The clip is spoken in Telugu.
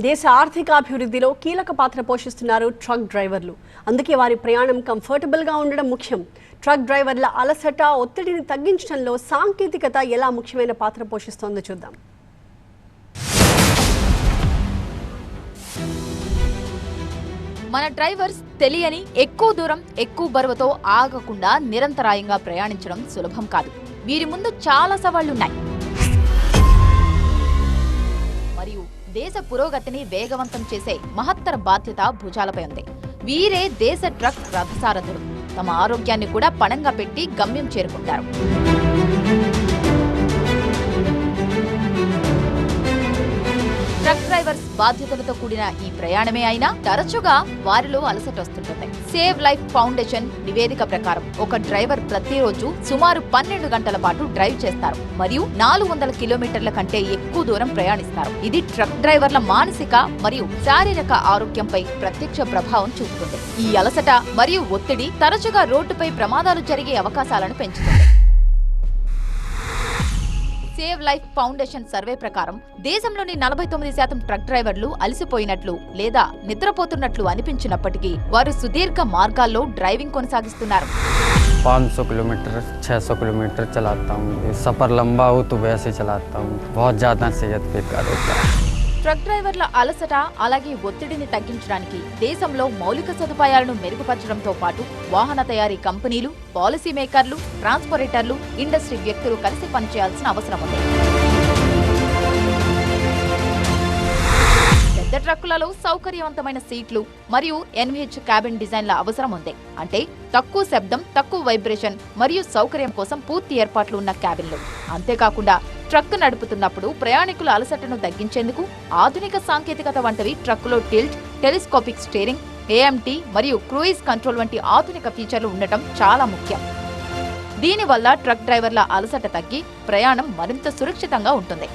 దేశ ఆర్థికాభివృద్ధిలో కీలక పాత్ర పోషిస్తున్నారు ట్రక్ డ్రైవర్లు. అందుకే వారి ప్రయాణం కంఫర్టబుల్గా ఉండడం ముఖ్యం. ట్రక్ డ్రైవర్ల అలసట, ఒత్తిడిని తగ్గించడంలో సాంకేతికత ఎలా ముఖ్యమైన పాత్ర పోషిస్తోందో చూద్దాం. మన డ్రైవర్స్ తెలియని ఎక్కువ దూరం ఎక్కువ బరువుతో ఆగకుండా నిరంతరాయంగా ప్రయాణించడం సులభం కాదు. వీరి ముందు చాలా సవాళ్లున్నాయి. మరియు దేశ పురోగతిని వేగవంతం చేసే మహత్తర బాధ్యత భుజాలపై ఉంది. వీరే దేశ ట్రక్ రథసారథులు. తమ ఆరోగ్యాన్ని కూడా పణంగా పెట్టి గమ్యం చేరుకుంటారు. ట్రక్ డ్రైవర్స్ బాధ్యతలతో కూడిన ఈ ప్రయాణమే అయినా తరచుగా వారిలో అలసట వస్తుంటుంది. సేవ్ లైఫ్ ఫౌండేషన్ నివేదిక ప్రకారం ఒక డ్రైవర్ ప్రతిరోజు సుమారు 12 గంటల పాటు డ్రైవ్ చేస్తారు మరియు 400 కిలోమీటర్ల కంటే ఎక్కువ దూరం ప్రయాణిస్తారు. ఇది ట్రక్ డ్రైవర్ల మానసిక మరియు శారీరక ఆరోగ్యంపై ప్రత్యక్ష ప్రభావం చూపుతుంది. ఈ అలసట మరియు ఒత్తిడి తరచుగా రోడ్డుపై ప్రమాదాలు జరిగే అవకాశాలను పెంచుతుంది. సేవ్ లైఫ్ ఫౌండేషన్ సర్వే ప్రకారం దేశంలోని 49% ట్రక్ డ్రైవర్లు అలసిపోయినట్లు లేదా నిద్రపోతున్నట్లు అనిపించినప్పటికీ వారు సుదీర్ఘ మార్గాల్లో డ్రైవింగ్ కొనసాగిస్తున్నారు. 500 किलोमीटर 600 किलोमीटर चलाता हूँ. सफ़र लंबा हो तो वैसे चलाता हूँ. बहुत ज़्यादा सेहत बेकार होता है. ట్రక్ డ్రైవర్ల అలసట అలాగే ఒత్తిడిని తగ్గించడానికి దేశంలో మౌలిక సదుపాయాలను మెరుగుపరచడంతో పాటు వాహన తయారీ కంపెనీలు, పాలసీ మేకర్లు, ట్రాన్స్పోరేటర్లు, ఇండస్ట్రీ వ్యక్తులు కలిసి పనిచేయాల్సిన అవసరం ఉంది. పెద్ద ట్రక్కులలో సౌకర్యవంతమైన సీట్లు మరియు NVH క్యాబిన్ డిజైన్ల అవసరం ఉంది. అంటే తక్కువ శబ్దం, తక్కువ వైబ్రేషన్ మరియు సౌకర్యం కోసం పూర్తి ఏర్పాట్లు ఉన్న క్యాబిన్లు. అంతేకాకుండా ట్రక్ నడుపుతున్నప్పుడు ప్రయాణికుల అలసటను తగ్గించేందుకు ఆధునిక సాంకేతికత వంటివి ట్రక్కులో టిల్ట్, టెలిస్కోపిక్ స్టీరింగ్, AMT మరియు క్రూయిజ్ కంట్రోల్ వంటి ఆధునిక ఫీచర్లు ఉండటం చాలా ముఖ్యం. దీనివల్ల ట్రక్ డ్రైవర్ల అలసట తగ్గి ప్రయాణం మరింత సురక్షితంగా ఉంటుంది.